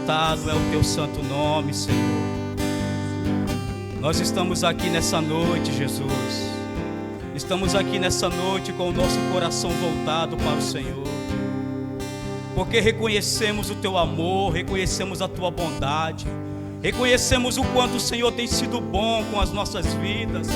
exaltado é o teu santo nome, Senhor. Nós estamos aqui nessa noite, Jesus. Estamos aqui nessa noite com o nosso coração voltado para o Senhor, porque reconhecemos o teu amor, reconhecemos a tua bondade, reconhecemos o quanto o Senhor tem sido bom com as nossas vidas,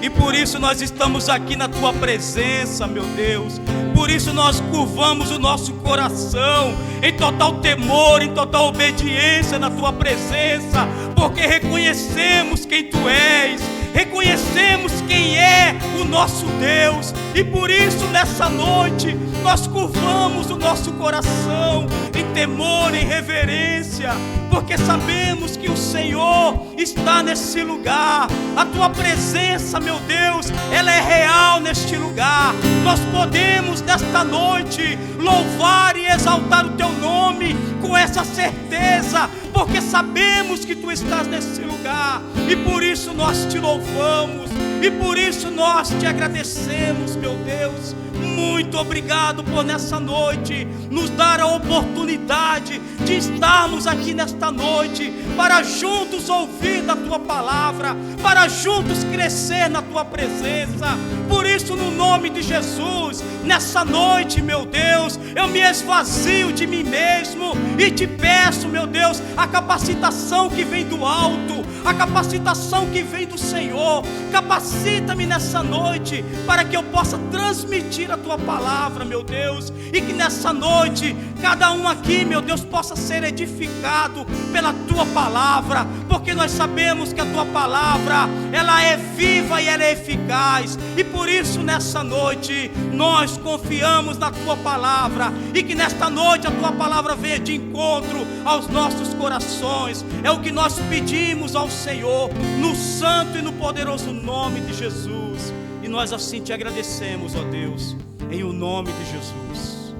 e por isso nós estamos aqui na tua presença, meu Deus. Por isso nós curvamos o nosso coração em total temor, em total obediência na tua presença, porque reconhecemos quem tu és, reconhecemos quem é o nosso Deus, e por isso nessa noite nós curvamos o nosso coração em temor, em reverência, porque sabemos que o Senhor está nesse lugar. A tua presença, meu Deus, ela é real neste lugar. Nós podemos nesta noite louvar e exaltar o teu nome com essa certeza, porque sabemos que tu estás nesse lugar, e por isso nós te louvamos, e por isso nós te agradecemos, meu Deus. Muito obrigado por nessa noite nos dar a oportunidade de estarmos aqui nesta noite para juntos ouvir da tua palavra, para juntos crescer na tua presença. Por isso, no nome de Jesus, nessa noite, meu Deus, eu me esvazio de mim mesmo e te peço, meu Deus, a capacitação que vem do alto, a capacitação que vem do Senhor. Capacita-me nessa noite para que eu possa transmitir a tua palavra, meu Deus, e que nessa noite cada um aqui, meu Deus, possa ser edificado pela tua palavra, porque nós sabemos que a tua palavra, ela é viva e ela é eficaz, e por isso nessa noite nós confiamos na tua palavra, e que nesta noite a tua palavra venha de encontro aos nossos corações. É o que nós pedimos ao Senhor, no santo e no poderoso nome de Jesus, e nós assim te agradecemos, ó Deus, em o nome de Jesus.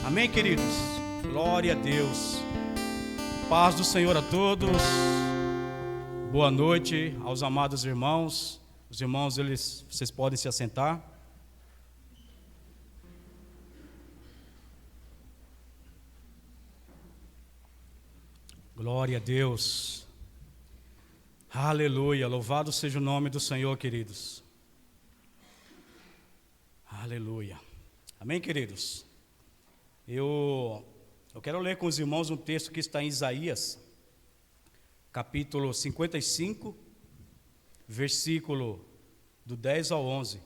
Amém, queridos? Glória a Deus. Paz do Senhor a todos. Boa noite aos amados irmãos. Os irmãos, vocês podem se assentar. Glória a Deus. Aleluia. Louvado seja o nome do Senhor, queridos. Aleluia. Amém, queridos? Eu quero ler com os irmãos um texto que está em Isaías, capítulo 55, versículo do 10 ao 11.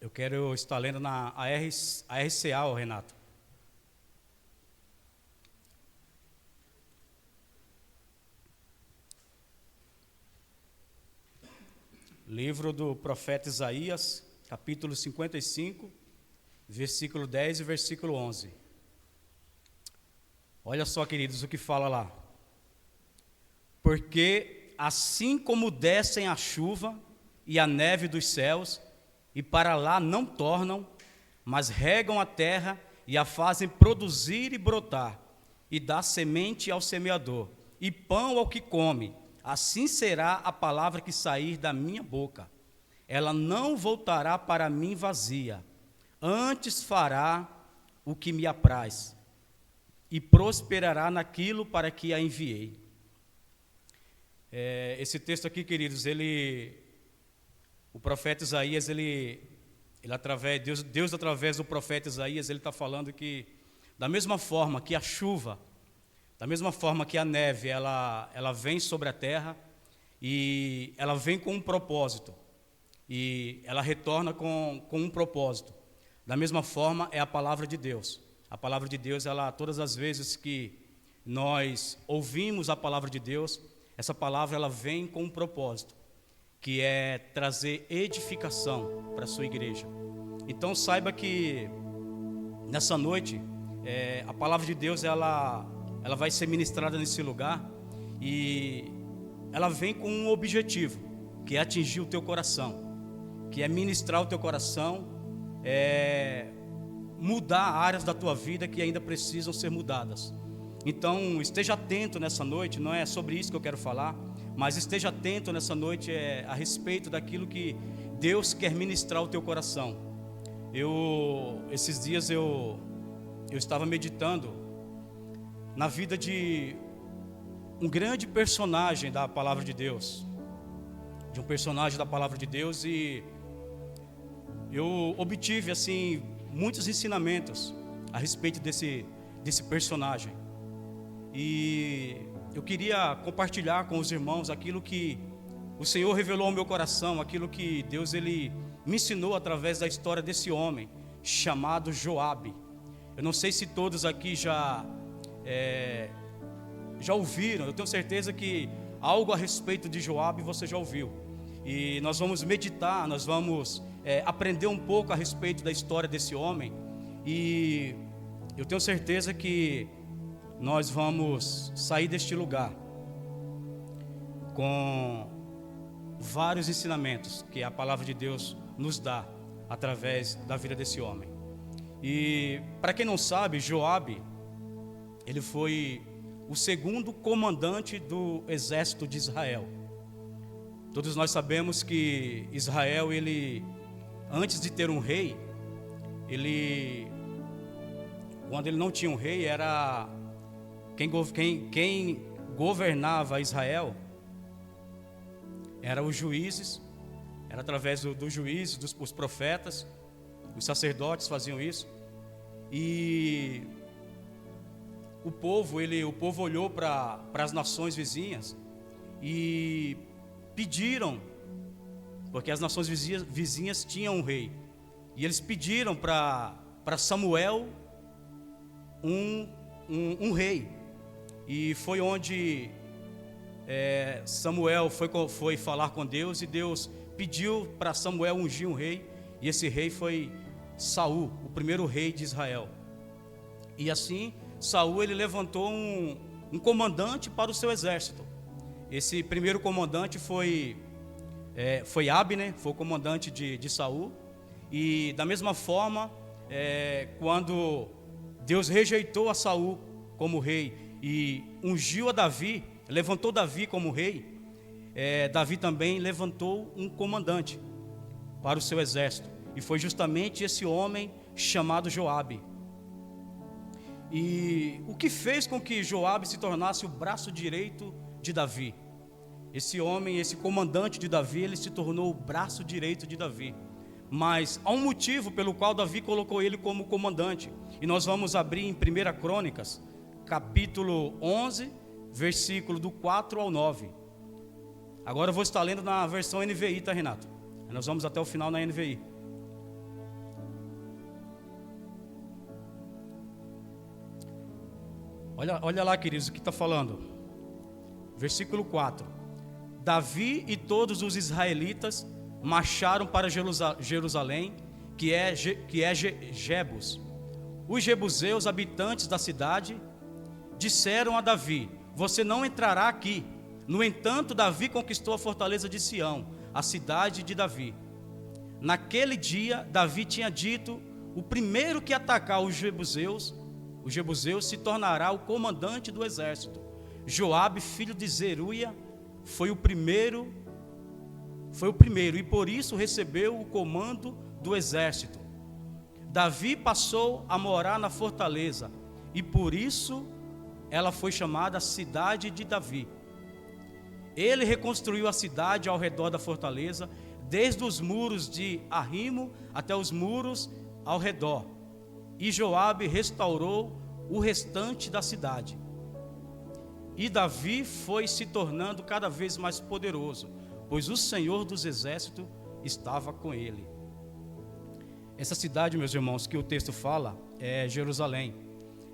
Eu quero estar lendo na RCA, Renato. Livro do profeta Isaías, capítulo 55, versículo 10 e versículo 11. Olha só, queridos, o que fala lá. Porque assim como descem a chuva e a neve dos céus, e para lá não tornam, mas regam a terra e a fazem produzir e brotar, e dá semente ao semeador, e pão ao que come, assim será a palavra que sair da minha boca. Ela não voltará para mim vazia, antes fará o que me apraz, e prosperará naquilo para que a enviei. Esse texto aqui, queridos, o profeta Isaías, Deus através do profeta Isaías, ele está falando que, da mesma forma que a chuva, da mesma forma que a neve, ela vem sobre a terra, e ela vem com um propósito, e ela retorna com um propósito. Da mesma forma é a palavra de Deus. A palavra de Deus, todas as vezes que nós ouvimos a palavra de Deus, essa palavra ela vem com um propósito, que é trazer edificação para a sua igreja. Então saiba que nessa noite a palavra de Deus ela vai ser ministrada nesse lugar, e ela vem com um objetivo, que é atingir o teu coração, que é ministrar o teu coração, mudar áreas da tua vida que ainda precisam ser mudadas. Então esteja atento nessa noite, não é sobre isso que eu quero falar, mas esteja atento nessa noite a respeito daquilo que Deus quer ministrar o teu coração. Esses dias eu eu estava meditando na vida de um grande personagem da palavra de Deus, e eu obtive assim muitos ensinamentos a respeito desse personagem, e eu queria compartilhar com os irmãos aquilo que o Senhor revelou ao meu coração, aquilo que Deus ele me ensinou através da história desse homem chamado Joabe. Eu não sei se todos aqui já ouviram, eu tenho certeza que algo a respeito de Joabe você já ouviu. E nós vamos meditar, nós vamos aprender um pouco a respeito da história desse homem. E eu tenho certeza que nós vamos sair deste lugar com vários ensinamentos que a palavra de Deus nos dá através da vida desse homem. E para quem não sabe, Joabe, ele foi o segundo comandante do exército de Israel. Todos nós sabemos que Israel, ele, antes de ter um rei, quando ele não tinha um rei, era quem governava Israel eram os juízes, era através dos juízes, dos profetas, os sacerdotes faziam isso. E o povo olhou para as nações vizinhas e pediram, porque as nações vizinhas tinham um rei, e eles pediram para Samuel um rei. E foi onde Samuel foi falar com Deus, e Deus pediu para Samuel ungir um rei, e esse rei foi Saul, o primeiro rei de Israel. E assim Saul ele levantou um comandante para o seu exército. Esse primeiro comandante foi Abner, foi o comandante de Saul. E da mesma forma, quando Deus rejeitou a Saul como rei e ungiu a Davi, levantou Davi como rei, Davi também levantou um comandante para o seu exército, e foi justamente esse homem chamado Joabe. E o que fez com que Joabe se tornasse o braço direito de Davi? Esse homem, esse comandante de Davi, ele se tornou o braço direito de Davi. Mas há um motivo pelo qual Davi colocou ele como comandante. E nós vamos abrir em 1 Crônicas, capítulo 11, versículo do 4 ao 9. Agora eu vou estar lendo na versão NVI, tá, Renato? Nós vamos até o final na NVI. Olha lá, queridos, o que está falando. Versículo 4. Davi e todos os israelitas marcharam para Jerusalém, que é Jebus. Os jebuseus, habitantes da cidade, disseram a Davi: você não entrará aqui. No entanto, Davi conquistou a fortaleza de Sião, a cidade de Davi. Naquele dia, Davi tinha dito: o primeiro que atacar os jebuseus se tornará o comandante do exército. Joabe, filho de Zeruia, foi o primeiro, e por isso recebeu o comando do exército. Davi passou a morar na fortaleza, e por isso ela foi chamada Cidade de Davi. Ele reconstruiu a cidade ao redor da fortaleza, desde os muros de Arrimo até os muros ao redor. E Joabe restaurou o restante da cidade. E Davi foi se tornando cada vez mais poderoso, pois o Senhor dos exércitos estava com ele. Essa cidade, meus irmãos, que o texto fala, é Jerusalém.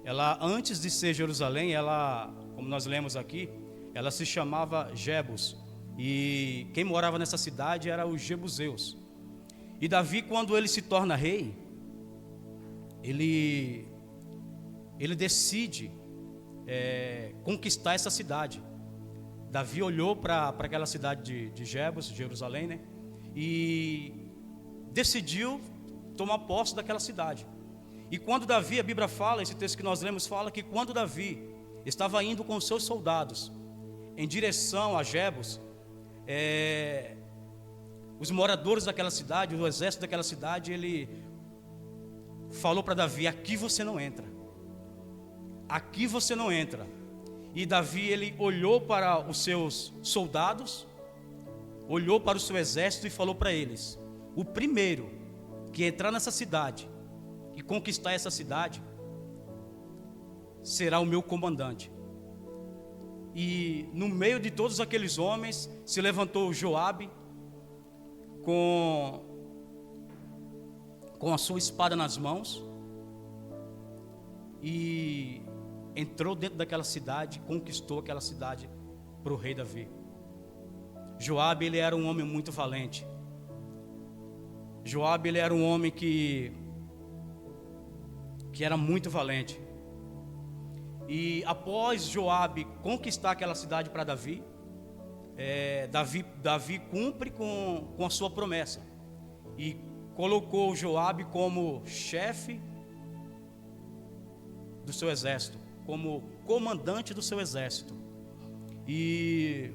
Ela, antes de ser Jerusalém, ela, como nós lemos aqui, ela se chamava Jebus. E quem morava nessa cidade eram os jebuseus. E Davi, quando ele se torna rei, ele decide conquistar essa cidade. Davi olhou para aquela cidade de Jebus, Jerusalém, né? E decidiu tomar posse daquela cidade. E quando Davi, a Bíblia fala, esse texto que nós lemos fala que quando Davi estava indo com seus soldados em direção a Jebus, os moradores daquela cidade, o exército daquela cidade, ele falou para Davi: aqui você não entra. aqui você não entra. E Davi, ele olhou para os seus soldados, olhou para o seu exército e falou para eles: o primeiro que entrar nessa cidade e conquistar essa cidade será o meu comandante. E no meio de todos aqueles homens se levantou Joabe com a sua espada nas mãos e entrou dentro daquela cidade, conquistou aquela cidade para o rei Davi. Joabe, ele era um homem muito valente. Joabe, ele era um homem que era muito valente. E após Joabe conquistar aquela cidade para Davi, Davi cumpre com a sua promessa e colocou Joabe como chefe do seu exército, como comandante do seu exército. E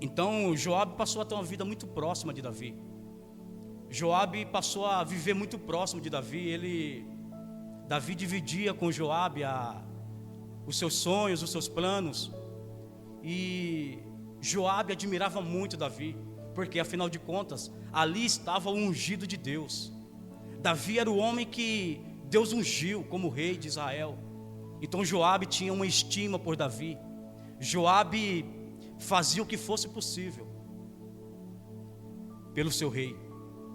então Joabe passou a ter uma vida muito próxima de Davi. Joabe passou a viver muito próximo de Davi. Davi dividia com Joabe os seus sonhos, os seus planos. E Joabe admirava muito Davi, porque afinal de contas, ali estava o ungido de Deus. Davi era o homem que Deus ungiu como rei de Israel. Então Joabe tinha uma estima por Davi. Joabe fazia o que fosse possível pelo seu rei.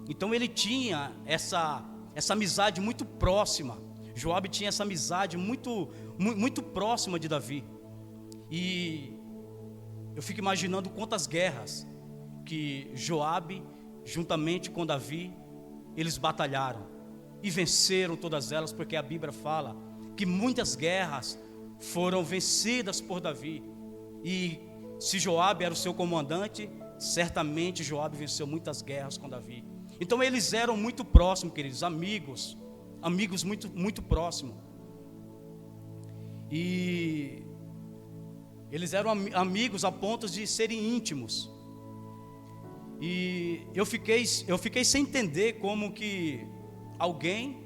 Então ele tinha essa amizade muito próxima. Joabe tinha essa amizade muito próxima de Davi. E eu fico imaginando quantas guerras que Joabe, juntamente com Davi, eles batalharam e venceram todas elas, porque a Bíblia fala que muitas guerras foram vencidas por Davi. E se Joabe era o seu comandante, certamente Joabe venceu muitas guerras com Davi. Então eles eram muito próximos, queridos, amigos muito próximos. E eles eram amigos a ponto de serem íntimos. E eu fiquei sem entender como que alguém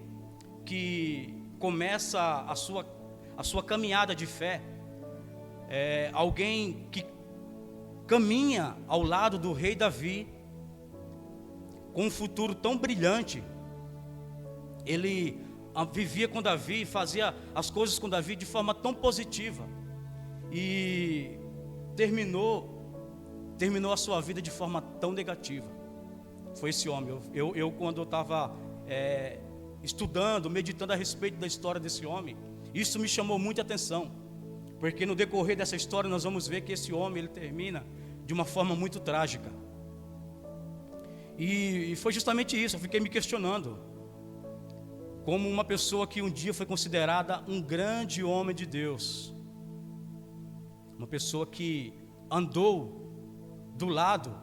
que começa a sua caminhada de fé, alguém que caminha ao lado do rei Davi, com um futuro tão brilhante, ele vivia com Davi, fazia as coisas com Davi de forma tão positiva, e terminou a sua vida de forma tão negativa. Foi esse homem. Eu quando eu estava estudando, meditando a respeito da história desse homem, isso me chamou muita atenção, porque no decorrer dessa história nós vamos ver que esse homem, ele termina de uma forma muito trágica. E foi justamente isso, eu fiquei me questionando, como uma pessoa que um dia foi considerada um grande homem de Deus, uma pessoa que andou do lado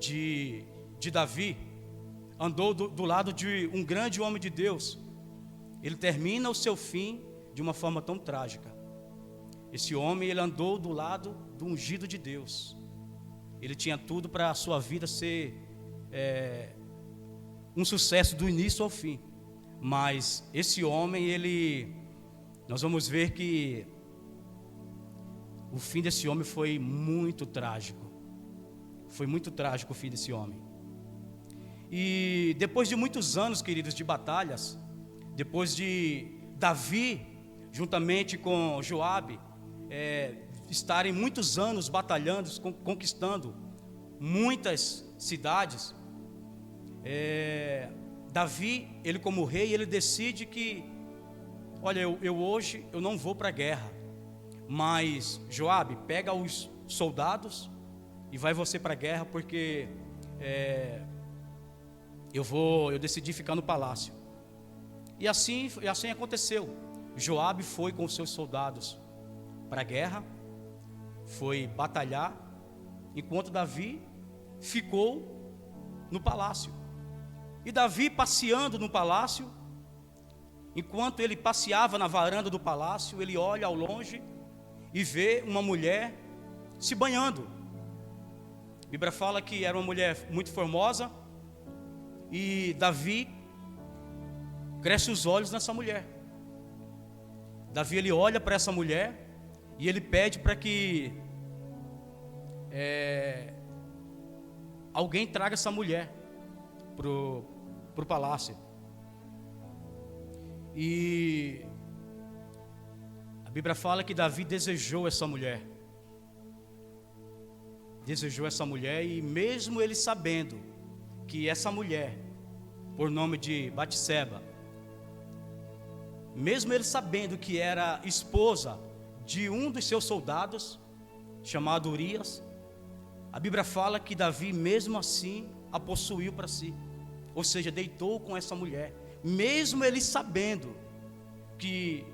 de Davi, andou do lado de um grande homem de Deus, ele termina o seu fim de uma forma tão trágica. Esse homem, ele andou do lado do ungido de Deus, ele tinha tudo para a sua vida ser um sucesso do início ao fim, mas esse homem, nós vamos ver que o fim desse homem foi muito trágico. Foi muito trágico o fim desse homem. E depois de muitos anos, queridos, de batalhas, depois de Davi, juntamente com Joabe, estarem muitos anos batalhando, conquistando muitas cidades, Davi, ele como rei, ele decide que, olha, hoje eu não vou para a guerra, mas Joabe, pega os soldados e vai você para a guerra, porque eu decidi ficar no palácio. E assim aconteceu. Joabe foi com os seus soldados para a guerra, foi batalhar, enquanto Davi ficou no palácio. E Davi, passeando no palácio, enquanto ele passeava na varanda do palácio, ele olha ao longe e vê uma mulher se banhando. A Bíblia fala que era uma mulher muito formosa, e Davi cresce os olhos nessa mulher. Davi ele olha para essa mulher e ele pede para que alguém traga essa mulher pro palácio. E a Bíblia fala que Davi desejou essa mulher. Desejou essa mulher, e mesmo ele sabendo que essa mulher, por nome de Batseba, mesmo ele sabendo que era esposa de um dos seus soldados, chamado Urias, a Bíblia fala que Davi mesmo assim a possuiu para si, ou seja, deitou com essa mulher, mesmo ele sabendo que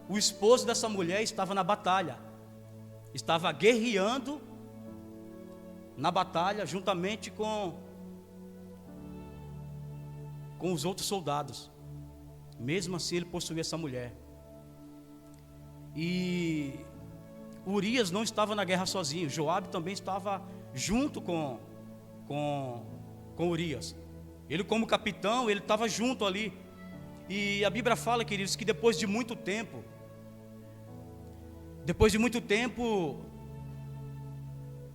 o esposo dessa mulher estava na batalha, estava guerreando na batalha juntamente com os outros soldados. Mesmo assim ele possuía essa mulher. E Urias não estava na guerra sozinho. Joabe também estava junto com Urias. Ele, como capitão, ele estava junto ali. E a Bíblia fala, queridos, que depois de muito tempo,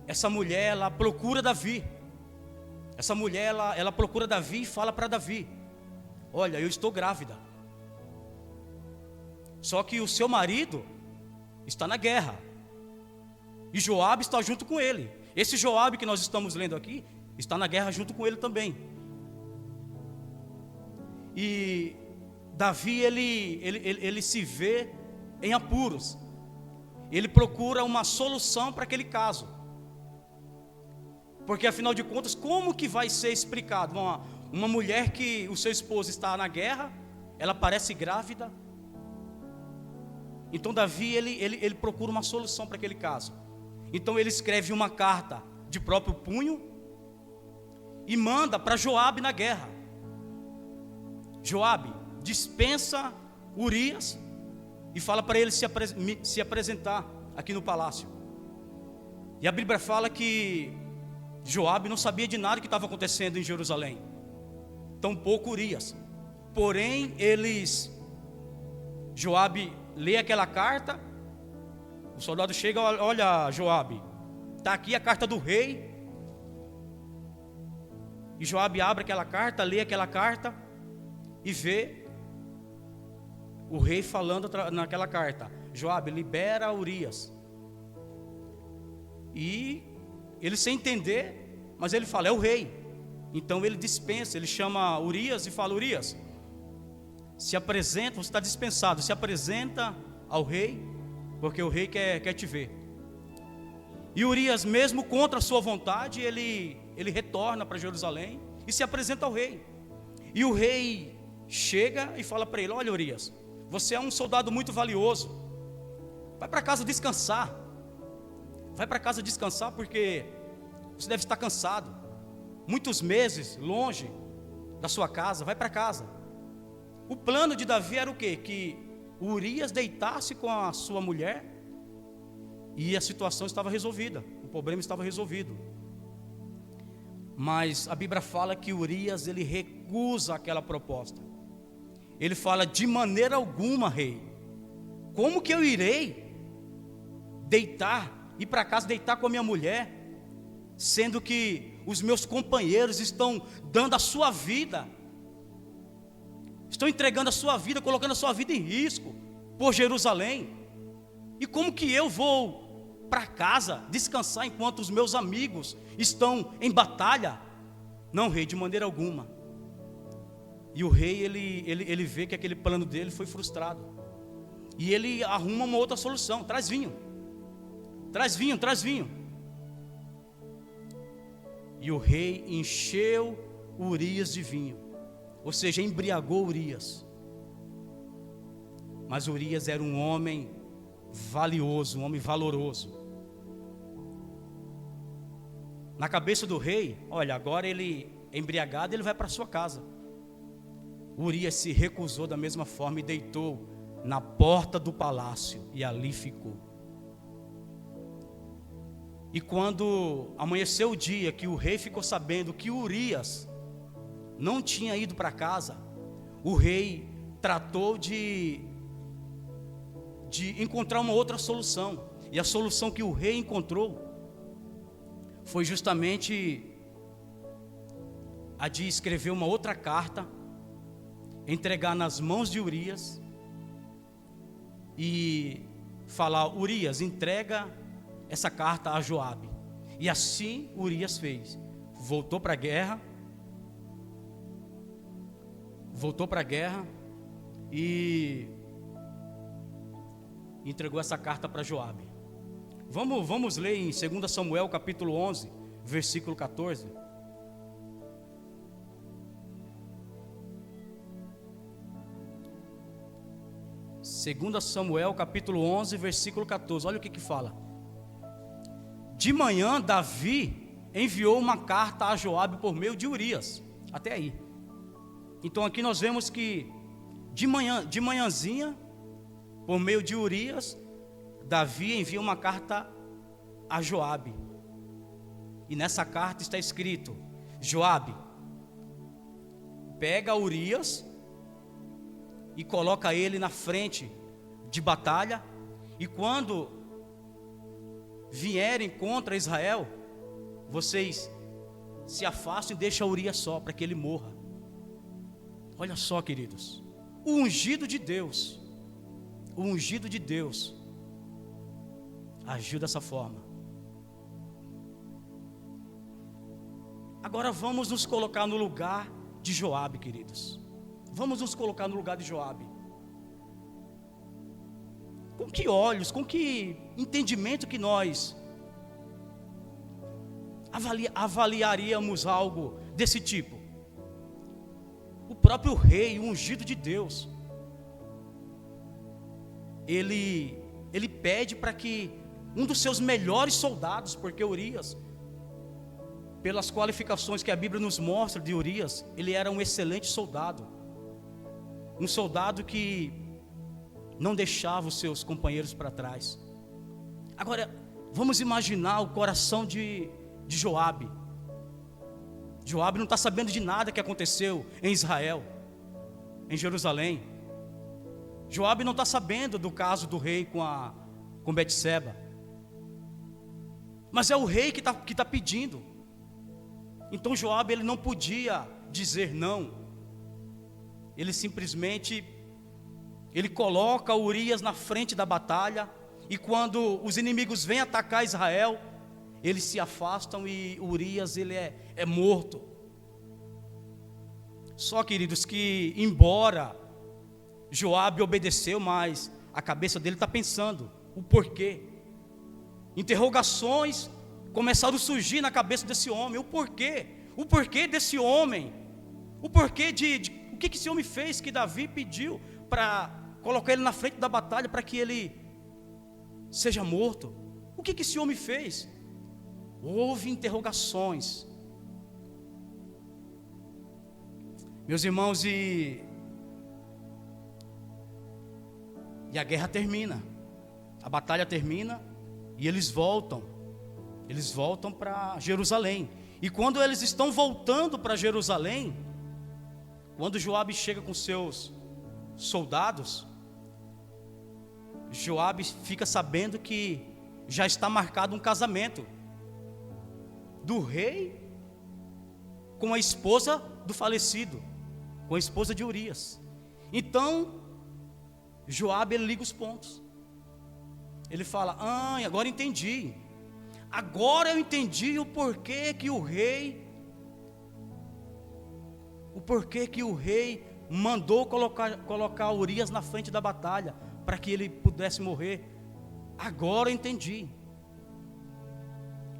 essa mulher, ela procura Davi. Essa mulher, ela procura Davi e fala para Davi: olha, eu estou grávida. Só que o seu marido está na guerra. E Joabe está junto com ele. Esse Joabe que nós estamos lendo aqui está na guerra junto com ele também. E Davi, ele se vê em apuros. Ele procura uma solução para aquele caso. Porque afinal de contas, como que vai ser explicado? Uma mulher que o seu esposo está na guerra, ela parece grávida. Então Davi, ele procura uma solução para aquele caso. Então ele escreve uma carta de próprio punho e manda para Joabe na guerra. Joabe, dispensa Urias e fala para ele se apresentar aqui no palácio. E a Bíblia fala que Joabe não sabia de nada que estava acontecendo em Jerusalém, tampouco Urias. Porém, Joabe lê aquela carta. O soldado chega: olha, Joabe, está aqui a carta do rei. E Joabe abre aquela carta, lê aquela carta e vê o rei falando naquela carta: Joabe, libera Urias. E ele, sem entender, mas ele fala: é o rei. Então ele dispensa, ele chama Urias e fala: Urias, se apresenta, você está dispensado, se apresenta ao rei, porque o rei quer te ver. E Urias, mesmo contra a sua vontade, ele retorna para Jerusalém e se apresenta ao rei. E o rei chega e fala para ele: olha, Urias, você é um soldado muito valioso, vai para casa descansar. Vai para casa descansar, porque você deve estar cansado, muitos meses longe da sua casa. Vai para casa. O plano de Davi era o quê? Que Urias deitasse com a sua mulher e a situação estava resolvida, o problema estava resolvido. Mas a Bíblia fala que Urias, ele recusa aquela proposta. Ele fala: de maneira alguma, rei, como que eu irei ir para casa deitar com a minha mulher, sendo que os meus companheiros estão dando a sua vida, estão entregando a sua vida, colocando a sua vida em risco por Jerusalém? E como que eu vou para casa descansar enquanto os meus amigos estão em batalha? Não, rei, de maneira alguma. E o rei, ele vê que aquele plano dele foi frustrado, e ele arruma uma outra solução: traz vinho. E o rei encheu Urias de vinho, ou seja, embriagou Urias. Mas Urias era um homem valioso, um homem valoroso. Na cabeça do rei, olha, agora ele, embriagado, ele vai para sua casa. Urias se recusou da mesma forma e deitou na porta do palácio, e ali ficou. E quando amanheceu o dia, que o rei ficou sabendo que Urias não tinha ido para casa, o rei tratou de de encontrar uma outra solução. E a solução que o rei encontrou foi justamente a de escrever uma outra carta, entregar nas mãos de Urias e falar: Urias, entrega essa carta a Joabe. E assim Urias fez. Voltou para a guerra e entregou essa carta para Joabe. Vamos ler em 2 Samuel capítulo 11, versículo 14. Segunda Samuel capítulo 11, versículo 14. Olha o que fala. De manhã Davi enviou uma carta a Joabe por meio de Urias. Até aí. Então aqui nós vemos que de manhãzinha, por meio de Urias, Davi envia uma carta a Joabe. E nessa carta está escrito: Joabe, pega Urias e coloca ele na frente de batalha, e quando vierem contra Israel, vocês se afastam e deixam Urias só, para que ele morra. Olha só, queridos, o ungido de Deus agiu dessa forma. Agora vamos nos colocar no lugar de Joabe, queridos. Vamos nos colocar no lugar de Joabe. Com que olhos, com que entendimento que nós avaliaríamos algo desse tipo? O próprio rei, o ungido de Deus, ele pede para que um dos seus melhores soldados, porque Urias, pelas qualificações que a Bíblia nos mostra de Urias, ele era um excelente soldado, um soldado que não deixava os seus companheiros para trás. Agora, vamos imaginar o coração de Joabe. Joabe não está sabendo de nada que aconteceu em Israel, em Jerusalém. Joabe não está sabendo do caso do rei com Betseba. Mas é o rei que tá pedindo. Então Joabe, ele não podia dizer não. Ele simplesmente coloca Urias na frente da batalha, e quando os inimigos vêm atacar Israel, eles se afastam e Urias ele é morto. Só, queridos, que embora Joabe obedeceu, mas a cabeça dele está pensando o porquê. Interrogações começaram a surgir na cabeça desse homem. O porquê desse homem, o porquê o que esse homem fez que Davi pediu para colocar ele na frente da batalha para que ele seja morto. O que esse homem fez? Houve interrogações, meus irmãos, e a guerra termina, a batalha termina, e eles voltam para Jerusalém. E quando eles estão voltando para Jerusalém, quando Joabe chega com seus soldados, Joabe fica sabendo que já está marcado um casamento do rei com a esposa do falecido, com a esposa de Urias. Então Joabe, ele liga os pontos. Ele fala: agora entendi. Agora eu entendi o porquê que o rei mandou colocar Urias na frente da batalha, para que ele pudesse morrer. Agora eu entendi.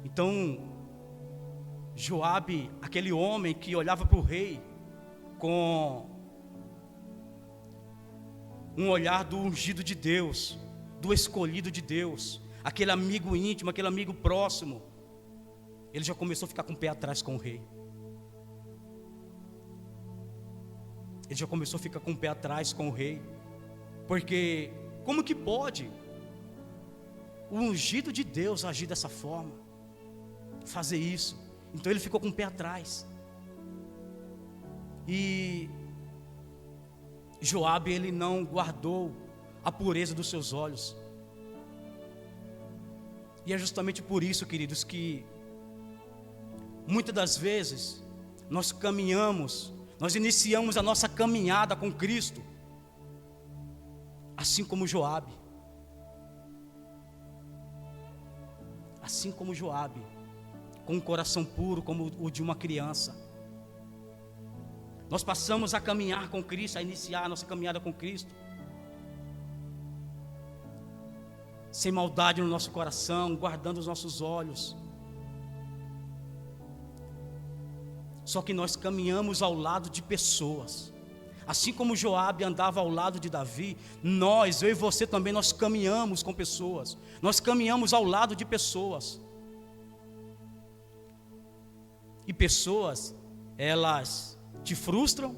Então Joabe, aquele homem que olhava para o rei com um olhar do ungido de Deus, do escolhido de Deus, aquele amigo íntimo, aquele amigo próximo, ele já começou a ficar com o pé atrás com o rei. Ele já começou a ficar com o pé atrás com o rei, porque como que pode o ungido de Deus agir dessa forma, fazer isso? Então ele ficou com o pé atrás. E Joabe, ele não guardou a pureza dos seus olhos. E é justamente por isso, queridos, que muitas das vezes nós iniciamos a nossa caminhada com Cristo, assim como Joabe. Assim como Joabe, com um coração puro como o de uma criança. Nós passamos a caminhar com Cristo, a iniciar a nossa caminhada com Cristo, sem maldade no nosso coração, guardando os nossos olhos. Só que nós caminhamos ao lado de pessoas. Assim como Joabe andava ao lado de Davi, eu e você também, nós caminhamos com pessoas. Nós caminhamos ao lado de pessoas. E pessoas, elas te frustram.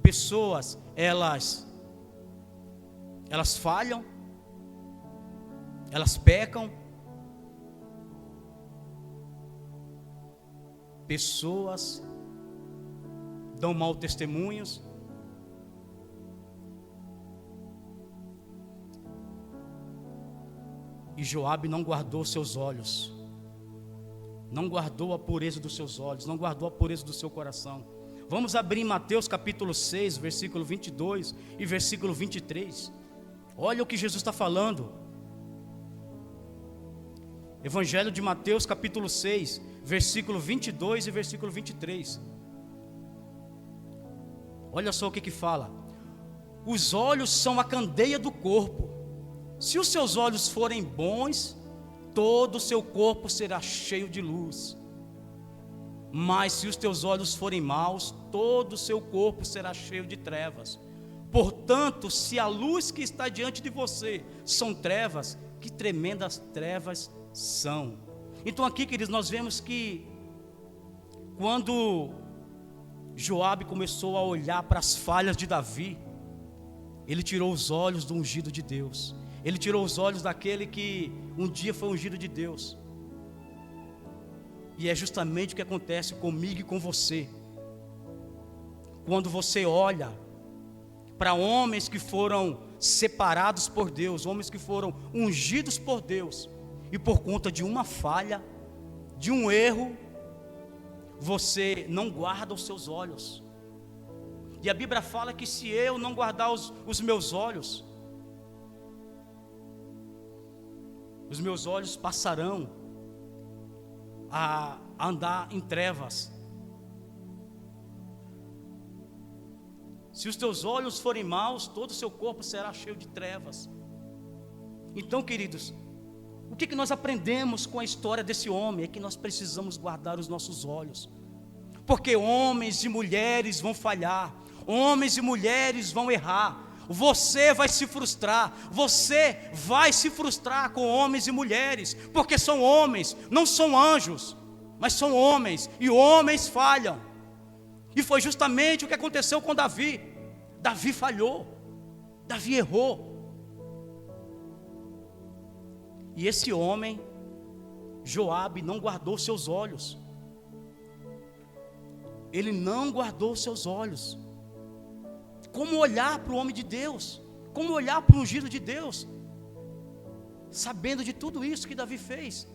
Pessoas, elas falham. Elas pecam. Pessoas dão mau testemunhos. E Joabe não guardou seus olhos, não guardou a pureza dos seus olhos, não guardou a pureza do seu coração. Vamos abrir em Mateus capítulo 6, versículo 22 e versículo 23. Olha o que Jesus está falando. Evangelho de Mateus capítulo 6, versículo 22 e versículo 23. Olha só o que fala. Os olhos são a candeia do corpo. Se os seus olhos forem bons, todo o seu corpo será cheio de luz. Mas se os teus olhos forem maus, todo o seu corpo será cheio de trevas. Portanto, se a luz que está diante de você são trevas, que tremendas trevas são. Então aqui, queridos, nós vemos que quando Joabe começou a olhar para as falhas de Davi, ele tirou os olhos do ungido de Deus. Ele tirou os olhos daquele que um dia foi ungido de Deus. E é justamente o que acontece comigo e com você. Quando você olha para homens que foram separados por Deus, homens que foram ungidos por Deus, e por conta de uma falha, de um erro, você não guarda os seus olhos. E a Bíblia fala que se eu não guardar os meus olhos passarão a andar em trevas. Se os teus olhos forem maus, todo o seu corpo será cheio de trevas. Então, queridos, o que nós aprendemos com a história desse homem? É que nós precisamos guardar os nossos olhos. Porque homens e mulheres vão falhar, homens e mulheres vão errar. Você vai se frustrar com homens e mulheres, porque são homens, não são anjos, mas são homens, e homens falham. E foi justamente o que aconteceu com Davi. Davi falhou, Davi errou. E esse homem, Joabe, não guardou seus olhos. Ele não guardou seus olhos. Como olhar para o homem de Deus? Como olhar para o ungido de Deus? Sabendo de tudo isso que Davi fez.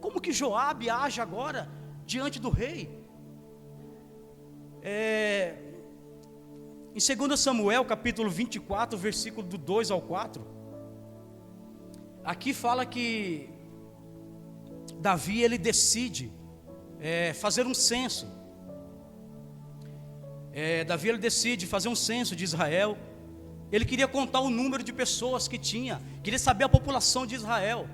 Como que Joabe age agora diante do rei? Em 2 Samuel capítulo 24, versículo do 2 ao 4, aqui fala que Davi ele decide fazer um censo. Davi ele decide fazer um censo de Israel. Ele queria contar o número de pessoas que tinha, queria saber a população de Israel.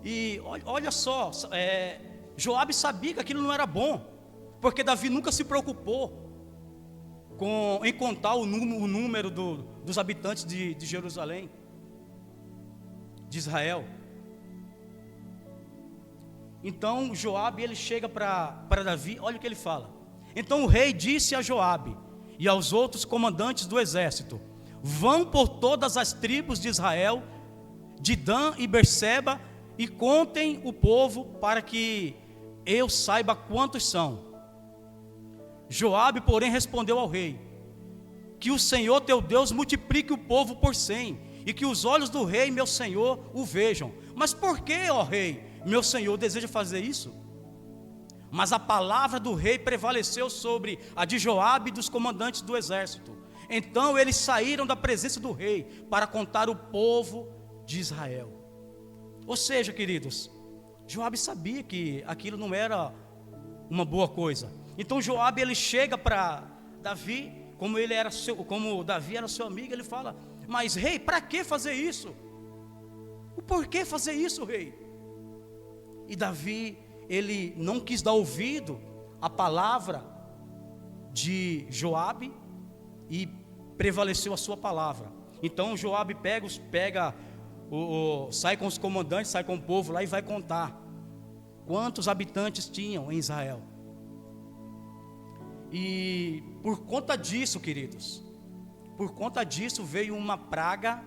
E olha só, Joabe sabia que aquilo não era bom, porque Davi nunca se preocupou em contar o número dos habitantes de Jerusalém, de Israel. Então Joabe ele chega para Davi, olha o que ele fala. Então o rei disse a Joabe e aos outros comandantes do exército: vão por todas as tribos de Israel, de Dan e Berseba, e contem o povo para que eu saiba quantos são. Joabe, porém, respondeu ao rei: que o Senhor teu Deus multiplique o povo por 100, e que os olhos do rei, meu senhor, o vejam. Mas por que, ó rei, meu senhor deseja fazer isso? Mas a palavra do rei prevaleceu sobre a de Joabe e dos comandantes do exército. Então eles saíram da presença do rei para contar o povo de Israel. Ou seja, queridos, Joabe sabia que aquilo não era uma boa coisa. Então Joabe, ele chega para Davi, como Davi era seu amigo, ele fala: mas rei, para que fazer isso? O porquê fazer isso, rei? E Davi, ele não quis dar ouvido à palavra de Joabe e prevaleceu a sua palavra. Então Joabe sai com os comandantes, sai com o povo lá e vai contar quantos habitantes tinham em Israel. E por conta disso, queridos, por conta disso veio uma praga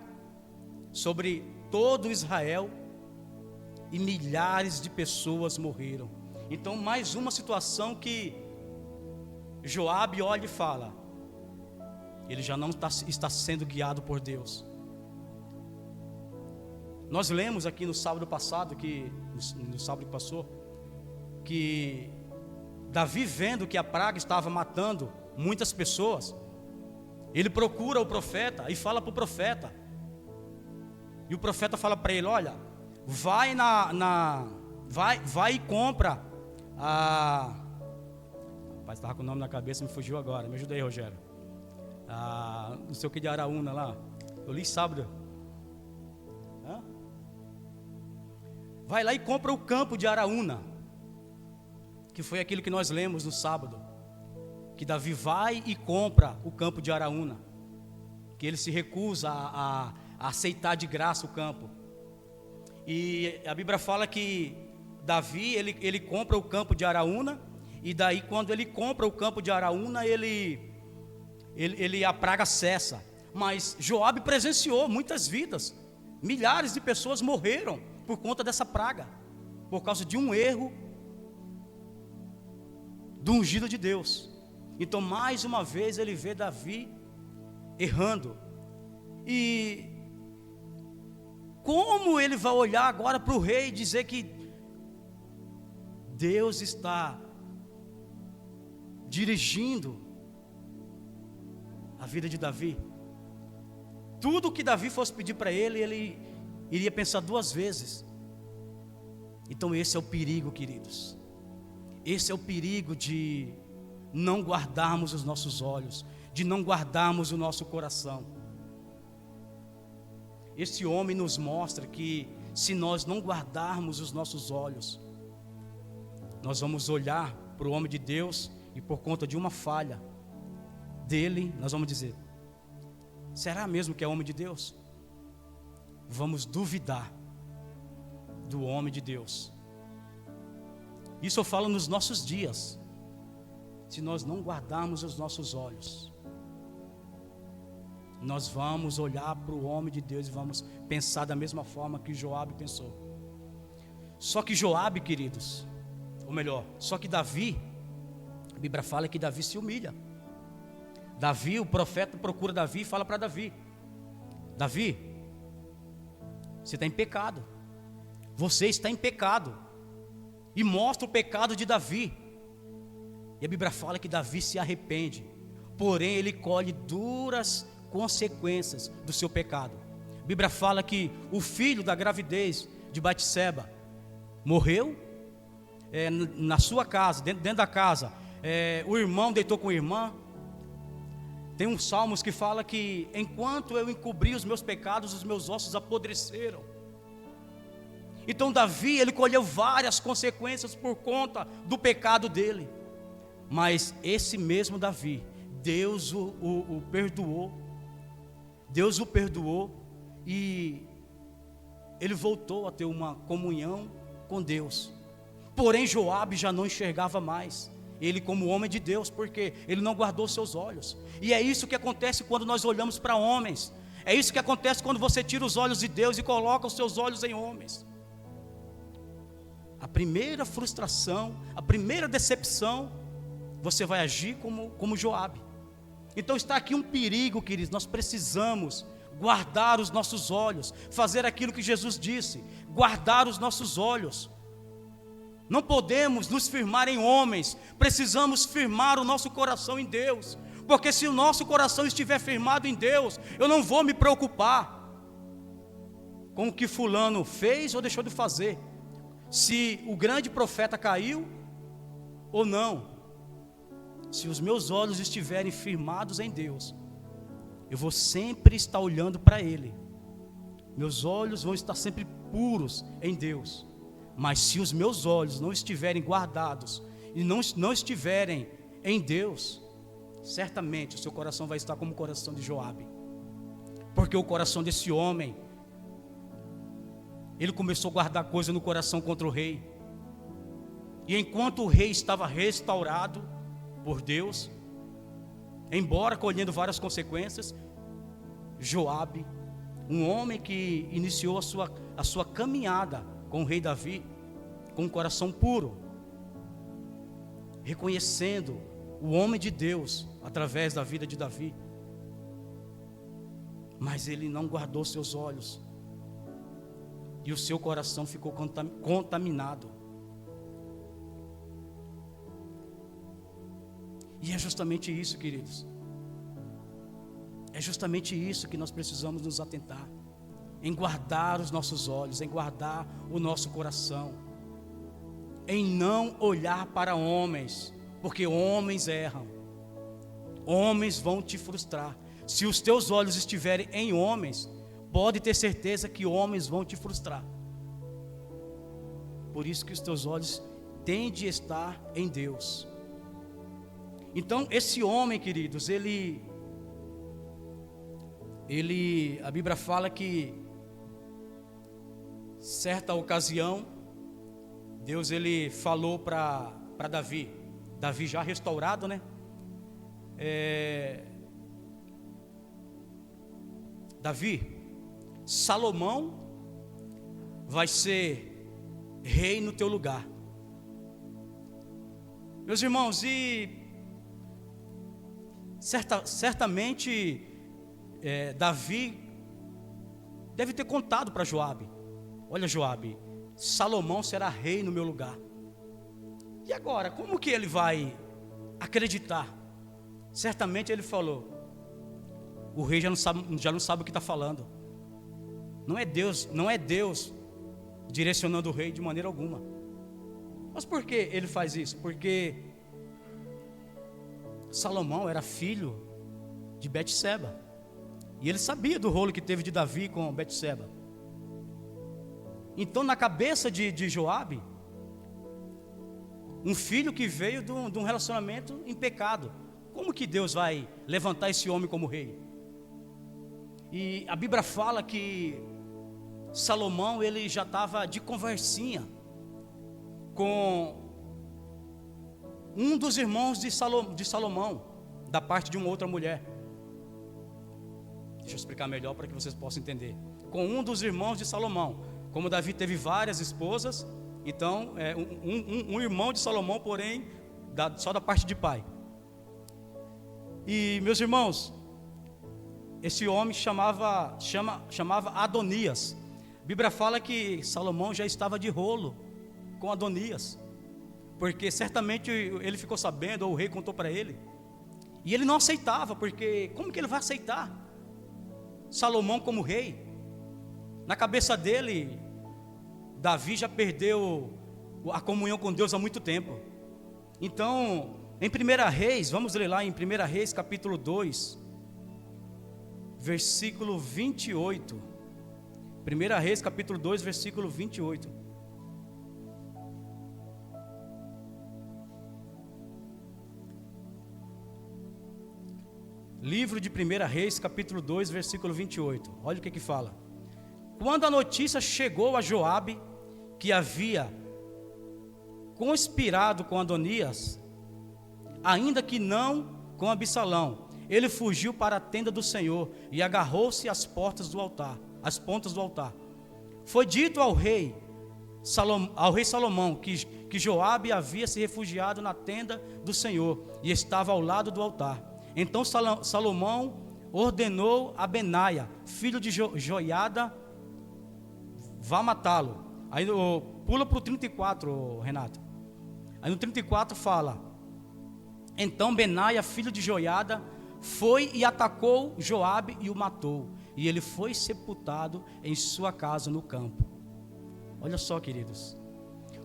sobre todo Israel e milhares de pessoas morreram. Então, mais uma situação que Joabe olha e fala: ele já não está sendo guiado por Deus. Nós lemos aqui no sábado passado, no sábado que passou, que Davi, vendo que a praga estava matando muitas pessoas, ele procura o profeta e fala para o profeta. E o profeta fala para ele: olha, vai e compra rapaz, estava com o nome na cabeça, me fugiu agora, me ajuda aí, Rogério. Não sei o que de Araúna lá, eu li sábado. Vai lá e compra o campo de Araúna, que foi aquilo que nós lemos no sábado, que Davi vai e compra o campo de Araúna, que ele se recusa a aceitar de graça o campo. E a Bíblia fala que Davi, ele compra o campo de Araúna, e daí quando ele compra o campo de Araúna, a praga cessa. Mas Joabe presenciou muitas vidas, milhares de pessoas morreram por conta dessa praga, por causa de um erro do ungido de Deus. Então mais uma vez ele vê Davi errando. E como ele vai olhar agora para o rei e dizer que Deus está dirigindo a vida de Davi? Tudo que Davi fosse pedir para ele, ele iria pensar duas vezes. Então esse é o perigo, queridos. Esse é o perigo de não guardarmos os nossos olhos, de não guardarmos o nosso coração. Esse homem nos mostra que se nós não guardarmos os nossos olhos, nós vamos olhar para o homem de Deus e por conta de uma falha dele, nós vamos dizer: será mesmo que é homem de Deus? Vamos duvidar do homem de Deus. Isso eu falo nos nossos dias. Se nós não guardarmos os nossos olhos, nós vamos olhar para o homem de Deus e vamos pensar da mesma forma que Joabe pensou. Só que Joabe, queridos, ou melhor, só que Davi, a Bíblia fala que Davi se humilha. Davi, o profeta procura Davi e fala para Davi: Davi, você está em pecado, você está em pecado, e mostra o pecado de Davi. E a Bíblia fala que Davi se arrepende, porém ele colhe duras consequências do seu pecado. A Bíblia fala que o filho da gravidez de Batseba morreu na sua casa, dentro da casa. O irmão deitou com a irmã. Tem uns salmos que fala que enquanto eu encobri os meus pecados, os meus ossos apodreceram. Então Davi, ele colheu várias consequências por conta do pecado dele. Mas esse mesmo Davi, Deus o perdoou. Deus o perdoou e ele voltou a ter uma comunhão com Deus. Porém Joabe já não enxergava mais ele como homem de Deus, porque ele não guardou seus olhos. E é isso que acontece quando nós olhamos para homens. É isso que acontece quando você tira os olhos de Deus e coloca os seus olhos em homens. A primeira frustração, a primeira decepção, você vai agir como Joabe. Então está aqui um perigo, queridos. Nós precisamos guardar os nossos olhos, fazer aquilo que Jesus disse, guardar os nossos olhos. Não podemos nos firmar em homens, precisamos firmar o nosso coração em Deus, porque se o nosso coração estiver firmado em Deus, eu não vou me preocupar com o que fulano fez ou deixou de fazer, se o grande profeta caiu ou não. Se os meus olhos estiverem firmados em Deus, eu vou sempre estar olhando para Ele, meus olhos vão estar sempre puros em Deus. Mas se os meus olhos não estiverem guardados e não estiverem em Deus, certamente o seu coração vai estar como o coração de Joabe, porque o coração desse homem, ele começou a guardar coisa no coração contra o rei, e enquanto o rei estava restaurado por Deus, embora colhendo várias consequências, Joabe, um homem que iniciou a sua caminhada com o rei Davi, com um coração puro, reconhecendo o homem de Deus através da vida de Davi, mas ele não guardou seus olhos, e o seu coração ficou contaminado. E é justamente isso, queridos, é justamente isso que nós precisamos nos atentar, em guardar os nossos olhos, em guardar o nosso coração, em não olhar para homens, porque homens erram, homens vão te frustrar. Se os teus olhos estiverem em homens, pode ter certeza que homens vão te frustrar. Por isso que os teus olhos têm de estar em Deus. Então esse homem, queridos, a Bíblia fala que certa ocasião Deus ele falou para Davi já restaurado, né? Davi, Salomão vai ser rei no teu lugar. Meus irmãos, e certamente Davi deve ter contado para Joabe: olha, Joabe, Salomão será rei no meu lugar. E agora, como que ele vai acreditar? Certamente ele falou: o rei já não sabe o que está falando. Não é Deus direcionando o rei de maneira alguma. Mas por que ele faz isso? Porque Salomão era filho de Betseba, e ele sabia do rolo que teve de Davi com Betseba. Então na cabeça de Joabe, um filho que veio de um relacionamento em pecado, como que Deus vai levantar esse homem como rei? E a Bíblia fala que Salomão ele já estava de conversinha com um dos irmãos de Salomão, da parte de uma outra mulher. Deixa eu explicar melhor para que vocês possam entender. Com um dos irmãos de Salomão. Como Davi teve várias esposas, então um irmão de Salomão, porém só da parte de pai. E meus irmãos, esse homem chamava Adonias. A Bíblia fala que Salomão já estava de rolo com Adonias, porque certamente ele ficou sabendo, ou o rei contou para ele, e ele não aceitava, porque como que ele vai aceitar Salomão como rei? Na cabeça dele, Davi já perdeu a comunhão com Deus há muito tempo. Então, em 1 Reis, vamos ler lá em 1 Reis capítulo 2, versículo 28. 1 Reis capítulo 2, versículo 28. Livro de 1 Reis capítulo 2, versículo 28. Olha o que fala. Quando a notícia chegou a Joabe que havia conspirado com Adonias, ainda que não com Absalão, ele fugiu para a tenda do Senhor e agarrou-se às pontas do altar. Foi dito ao rei Salomão que Joabe havia se refugiado na tenda do Senhor e estava ao lado do altar. Então Salomão ordenou a Benaia, filho de Joiada, vá matá-lo. Aí pula para o 34, Renato. Aí no 34 fala: então Benaia, filho de Joiada, foi e atacou Joabe e o matou, e ele foi sepultado em sua casa no campo. Olha só, queridos,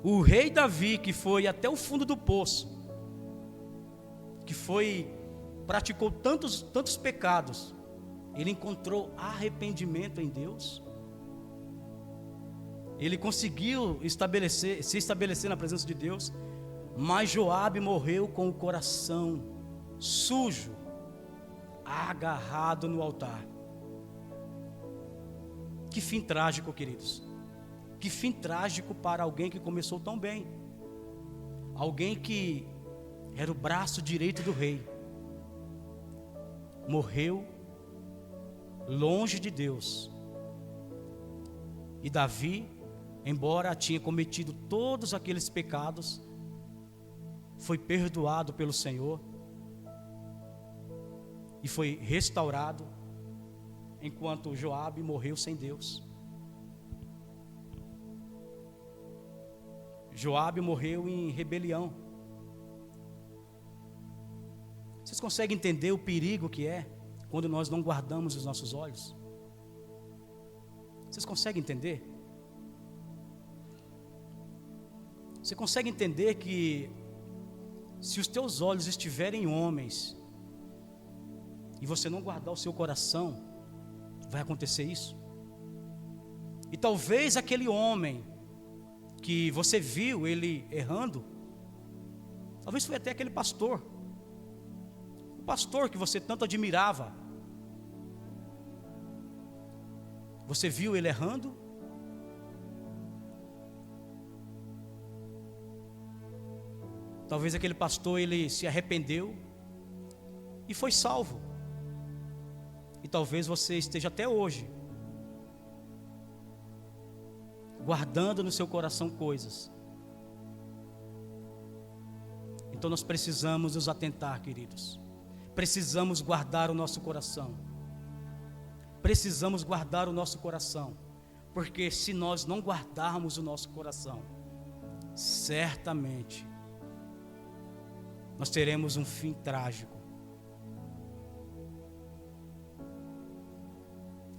o rei Davi, que foi até o fundo do poço, que praticou tantos pecados, ele encontrou arrependimento em Deus. Ele conseguiu se estabelecer na presença de Deus. Mas Joabe morreu com o coração sujo, agarrado no altar. Que fim trágico, queridos. Que fim trágico para alguém que começou tão bem. Alguém que era o braço direito do rei. Morreu longe de Deus. E Davi, embora tinha cometido todos aqueles pecados, foi perdoado pelo Senhor e foi restaurado, enquanto Joabe morreu sem Deus. Joabe morreu em rebelião. Vocês conseguem entender o perigo que é quando nós não guardamos os nossos olhos? Vocês conseguem entender? Você consegue entender que se os teus olhos estiverem em homens e você não guardar o seu coração, vai acontecer isso? E talvez aquele homem que você viu ele errando, talvez foi até aquele pastor, o pastor que você tanto admirava, você viu ele errando? Talvez aquele pastor ele se arrependeu e foi salvo. E talvez você esteja até hoje guardando no seu coração coisas. Então nós precisamos nos atentar, queridos. Precisamos guardar o nosso coração. Precisamos guardar o nosso coração, porque se nós não guardarmos o nosso coração, certamente nós teremos um fim trágico.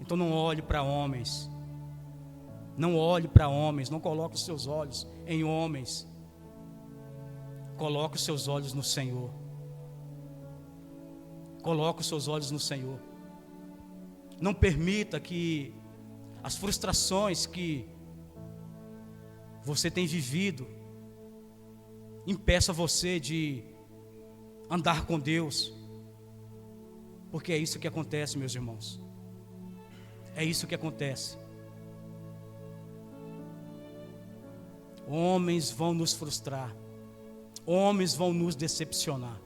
Então não olhe para homens. Não olhe para homens. Não coloque os seus olhos em homens. Coloque os seus olhos no Senhor. Coloque os seus olhos no Senhor. Não permita que as frustrações que você tem vivido impeça você de andar com Deus, porque é isso que acontece, meus irmãos. É isso que acontece. Homens vão nos frustrar, homens vão nos decepcionar.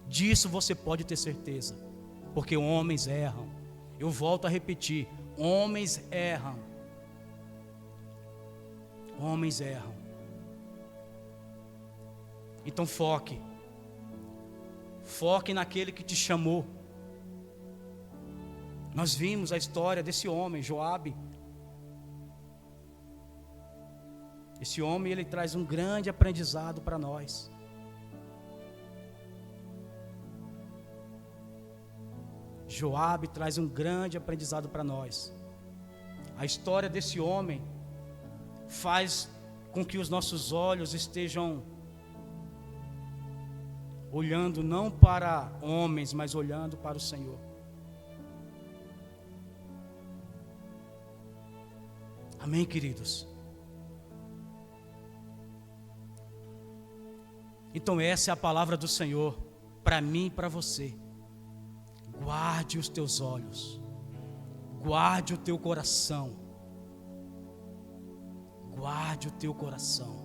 Disso você pode ter certeza, porque homens erram. Eu volto a repetir: homens erram. Homens erram. Então foque naquele que te chamou. Nós vimos a história desse homem, Joabe. Esse homem, ele traz um grande aprendizado para nós. Joabe traz um grande aprendizado para nós. A história desse homem faz com que os nossos olhos estejam olhando não para homens, mas olhando para o Senhor. Amém, queridos? Então essa é a palavra do Senhor para mim e para você. Guarde os teus olhos, guarde o teu coração, guarde o teu coração,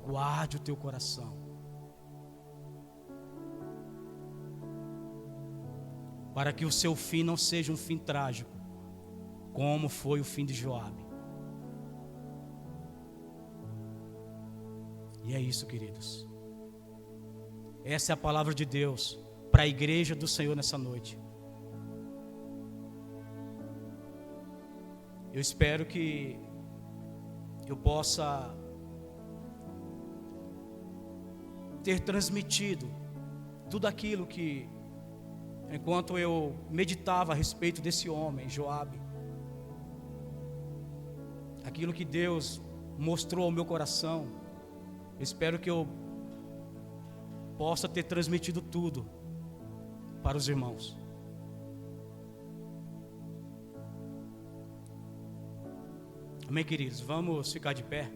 guarde o teu coração, para que o seu fim não seja um fim trágico, como foi o fim de Joabe. E é isso, queridos. Essa é a palavra de Deus para a igreja do Senhor nessa noite. Eu espero que eu possa ter transmitido tudo aquilo que, enquanto eu meditava a respeito desse homem, Joabe, aquilo que Deus mostrou ao meu coração, eu espero que eu possa ter transmitido tudo para os irmãos. Amém, queridos? Vamos ficar de pé.